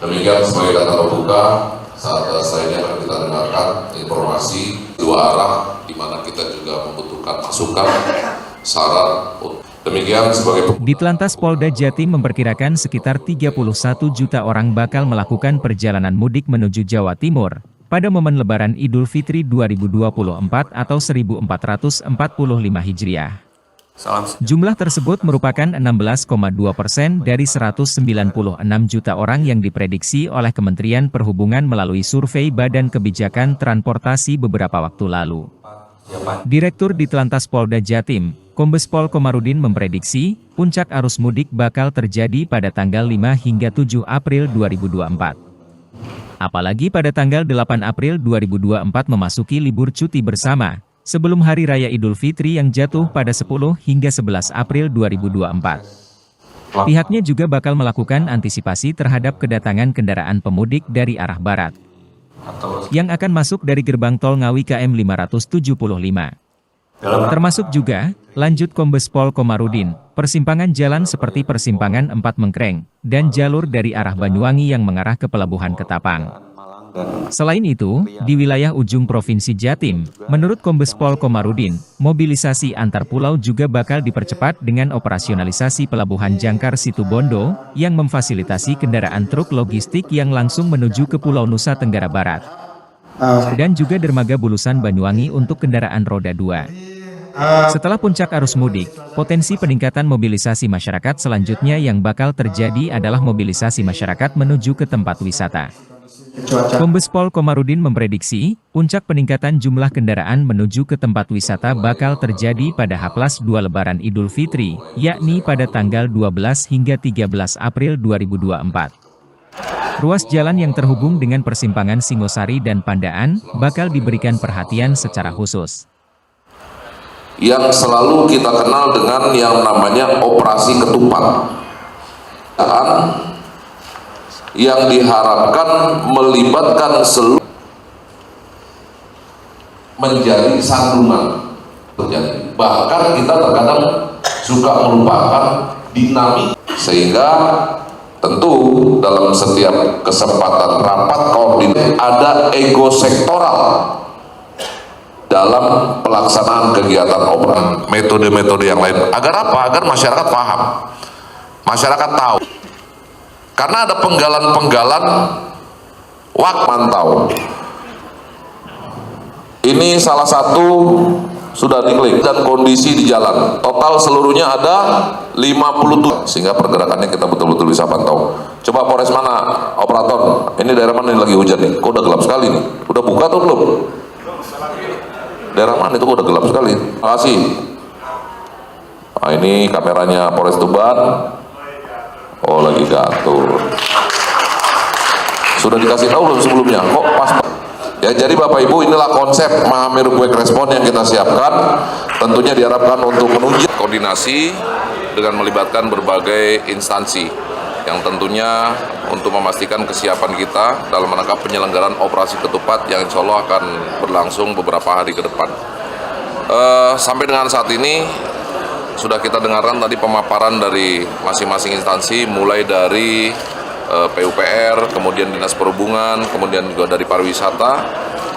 Demikian sebagai data pembuka, saat selanjutnya akan kita dengarkan informasi dua arah di mana kita juga membutuhkan masukan, saran. Demikian sebagai Ditlantas Polda Jatim memperkirakan sekitar 31 juta orang bakal melakukan perjalanan mudik menuju Jawa Timur pada momen Lebaran Idul Fitri 2024 atau 1445 Hijriah. Jumlah tersebut merupakan 16,2% dari 196 juta orang yang diprediksi oleh Kementerian Perhubungan melalui survei Badan Kebijakan Transportasi beberapa waktu lalu. Direktur Ditlantas Polda Jatim, Kombes Pol Komarudin memprediksi, puncak arus mudik bakal terjadi pada tanggal 5 hingga 7 April 2024. Apalagi pada tanggal 8 April 2024 memasuki libur cuti bersama, sebelum Hari Raya Idul Fitri yang jatuh pada 10 hingga 11 April 2024. Pihaknya juga bakal melakukan antisipasi terhadap kedatangan kendaraan pemudik dari arah barat, yang akan masuk dari gerbang tol Ngawi KM 575. Termasuk juga, lanjut Kombes Pol Komarudin, persimpangan jalan seperti persimpangan 4 Mengkreng, dan jalur dari arah Banyuwangi yang mengarah ke Pelabuhan Ketapang. Selain itu, di wilayah ujung Provinsi Jatim, menurut Kombes Pol Komarudin, mobilisasi antar pulau juga bakal dipercepat dengan operasionalisasi Pelabuhan Jangkar Situbondo, yang memfasilitasi kendaraan truk logistik yang langsung menuju ke Pulau Nusa Tenggara Barat. Dan juga dermaga Bulusan Banyuwangi untuk kendaraan roda 2. Setelah puncak arus mudik, potensi peningkatan mobilisasi masyarakat selanjutnya yang bakal terjadi adalah mobilisasi masyarakat menuju ke tempat wisata. Kombes Pol Komarudin memprediksi, puncak peningkatan jumlah kendaraan menuju ke tempat wisata bakal terjadi pada H+2 Lebaran Idul Fitri, yakni pada tanggal 12 hingga 13 April 2024. Ruas jalan yang terhubung dengan persimpangan Singosari dan Pandaan, bakal diberikan perhatian secara khusus. Yang selalu kita kenal dengan yang namanya operasi ketupat, yang diharapkan melibatkan seluruh menjadi sambungan terjadi. Bahkan kita terkadang suka melupakan dinamik, sehingga tentu dalam setiap kesempatan rapat koordinasi ada ego sektoral dalam pelaksanaan kegiatan operasi, metode-metode yang lain. Agar apa? Agar masyarakat paham, masyarakat tahu. Karena ada penggalan-penggalan waktu mantau. Ini salah satu sudah diklik dan kondisi di jalan. Total seluruhnya ada 50, sehingga pergerakannya kita betul-betul bisa pantau. Coba Polres mana? Operator, ini daerah mana yang lagi hujan nih? Kok udah gelap sekali nih? Udah buka atau belum? Daerah mana itu udah gelap sekali. Terima kasih. Nah, ini kameranya Polres Tuban. Oh, lagi diatur. Sudah dikasih tahu belum sebelumnya? Kok pas? Ya, jadi Bapak Ibu, inilah konsep Mahameru Quick Response yang kita siapkan. Tentunya diharapkan untuk menunjang koordinasi dengan melibatkan berbagai instansi yang tentunya untuk memastikan kesiapan kita dalam menangkap penyelenggaraan operasi ketupat yang insya Allah akan berlangsung beberapa hari ke depan. Sampai dengan saat ini sudah kita dengarkan tadi pemaparan dari masing-masing instansi, mulai dari PUPR, kemudian Dinas Perhubungan, kemudian juga dari pariwisata,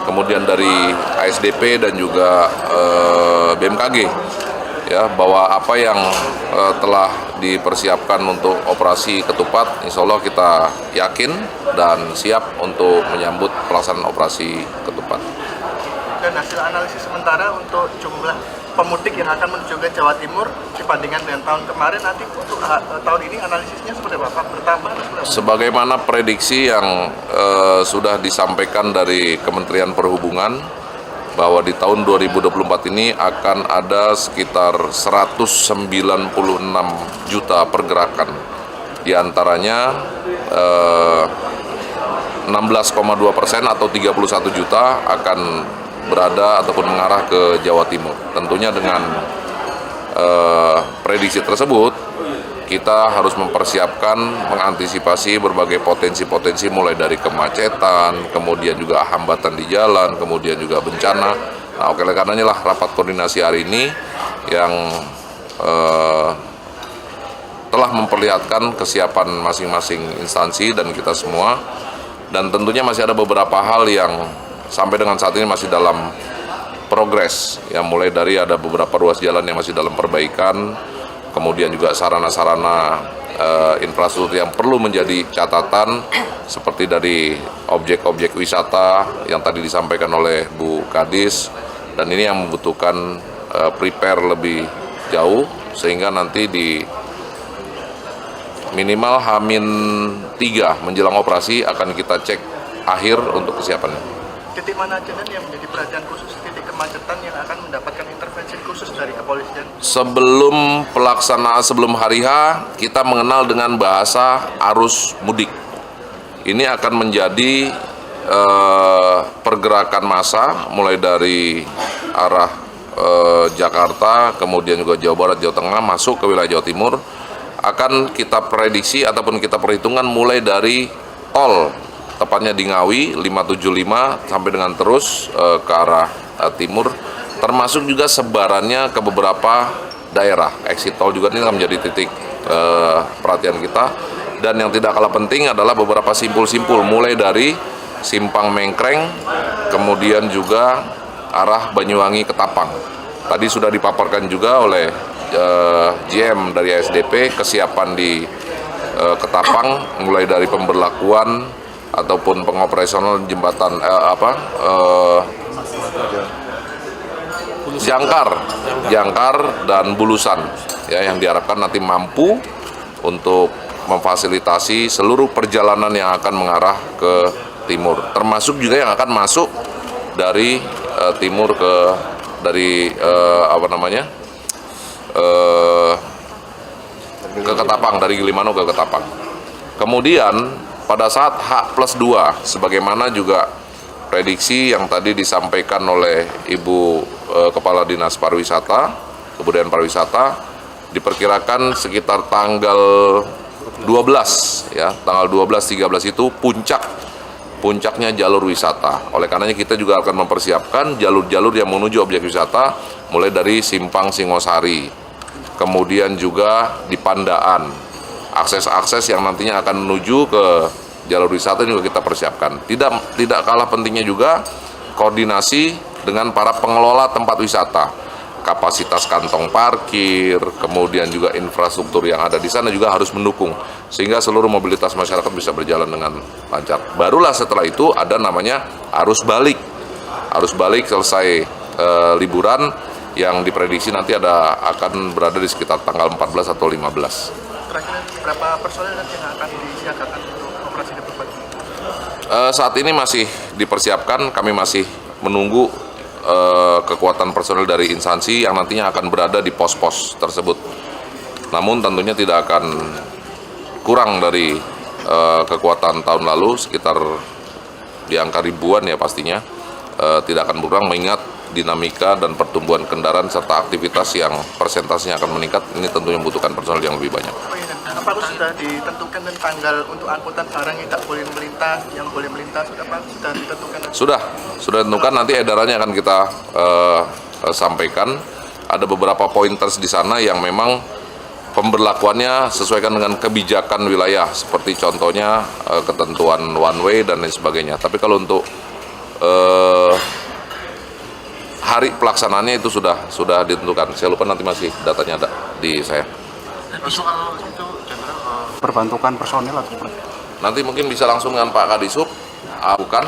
kemudian dari ASDP dan juga BMKG, ya, bahwa apa yang telah dipersiapkan untuk operasi ketupat, insya Allah kita yakin dan siap untuk menyambut pelaksanaan operasi ketupat. Dan hasil analisis sementara untuk jumlah pemudik yang akan menuju ke Jawa Timur dibandingkan dengan tahun kemarin, nanti untuk tahun ini analisisnya seperti apa? Bertambah atau seperti apa? Sebagaimana prediksi yang sudah disampaikan dari Kementerian Perhubungan, bahwa di tahun 2024 ini akan ada sekitar 196 juta pergerakan. Di antaranya 16,2% atau 31 juta akan berada ataupun mengarah ke Jawa Timur. Tentunya dengan prediksi tersebut, kita harus mempersiapkan, mengantisipasi berbagai potensi-potensi mulai dari kemacetan, kemudian juga hambatan di jalan, kemudian juga bencana. Nah, oleh karenanya lah rapat koordinasi hari ini yang telah memperlihatkan kesiapan masing-masing instansi dan kita semua, dan tentunya masih ada beberapa hal yang sampai dengan saat ini masih dalam progres, ya, mulai dari ada beberapa ruas jalan yang masih dalam perbaikan, kemudian juga sarana-sarana infrastruktur yang perlu menjadi catatan, seperti dari objek-objek wisata yang tadi disampaikan oleh Bu Kadis, dan ini yang membutuhkan prepare lebih jauh, sehingga nanti di minimal H-3 menjelang operasi akan kita cek akhir untuk kesiapannya. Titik mana aja dan yang menjadi perhatian khusus, titik kemacetan yang akan mendapatkan intervensi khusus dari kepolisian? Sebelum hari H, kita mengenal dengan bahasa arus mudik. Ini akan menjadi pergerakan massa mulai dari arah Jakarta, kemudian juga Jawa Barat, Jawa Tengah, masuk ke wilayah Jawa Timur. Akan kita prediksi ataupun kita perhitungan mulai dari tol, tepatnya di Ngawi 575 sampai dengan terus ke arah timur, termasuk juga sebarannya ke beberapa daerah. Exit tol juga ini akan menjadi titik perhatian kita. Dan yang tidak kalah penting adalah beberapa simpul-simpul, mulai dari Simpang Mengkreng, kemudian juga arah Banyuwangi Ketapang. Tadi sudah dipaparkan juga oleh GM dari ASDP kesiapan di Ketapang, mulai dari pemberlakuan ataupun pengoperasional jembatan Jangkar dan Bulusan, ya, yang diharapkan nanti mampu untuk memfasilitasi seluruh perjalanan yang akan mengarah ke timur, termasuk juga yang akan masuk dari timur ke Ketapang, dari Gilimanuk ke Ketapang. Kemudian pada saat H+2, sebagaimana juga prediksi yang tadi disampaikan oleh Ibu Kepala Dinas Pariwisata, Kebudayaan Pariwisata, diperkirakan sekitar tanggal 12, ya, tanggal 12-13 itu puncaknya jalur wisata. Oleh karenanya kita juga akan mempersiapkan jalur-jalur yang menuju objek wisata, mulai dari Simpang Singosari, kemudian juga di Pandaan, akses-akses yang nantinya akan menuju ke jalur wisata juga kita persiapkan. Tidak kalah pentingnya juga koordinasi dengan para pengelola tempat wisata, kapasitas kantong parkir, kemudian juga infrastruktur yang ada di sana juga harus mendukung, sehingga seluruh mobilitas masyarakat bisa berjalan dengan lancar. Barulah setelah itu ada namanya arus balik. Arus balik selesai liburan yang diprediksi nanti akan berada di sekitar tanggal 14 atau 15. Terakhir, berapa personel nanti yang akan disiagakan untuk operasi di Perbaiki? Saat ini masih dipersiapkan, kami masih menunggu kekuatan personel dari instansi yang nantinya akan berada di pos-pos tersebut. Namun tentunya tidak akan kurang dari kekuatan tahun lalu, sekitar di angka ribuan ya pastinya. Tidak akan kurang mengingat dinamika dan pertumbuhan kendaraan serta aktivitas yang persentasenya akan meningkat. Ini tentunya membutuhkan personel yang lebih banyak. Apa sudah ditentukan dan tanggal untuk angkutan barang yang tak boleh melintas, yang boleh melintas sudah ditentukan? Sudah ditentukan. Nanti edarannya akan kita sampaikan. Ada beberapa pointers di sana yang memang pemberlakuannya sesuaikan dengan kebijakan wilayah, seperti contohnya ketentuan one way dan lain sebagainya. Tapi kalau untuk hari pelaksanaannya itu sudah ditentukan. Saya lupa, nanti masih datanya ada di saya. Soal itu perbantukan personil atau seperti itu? Nanti mungkin bisa langsung dengan Pak Kadisub. Bukan.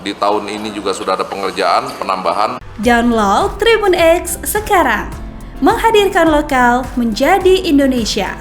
Di tahun ini juga sudah ada pengerjaan penambahan. Download Tribun X sekarang. Menghadirkan lokal menjadi Indonesia.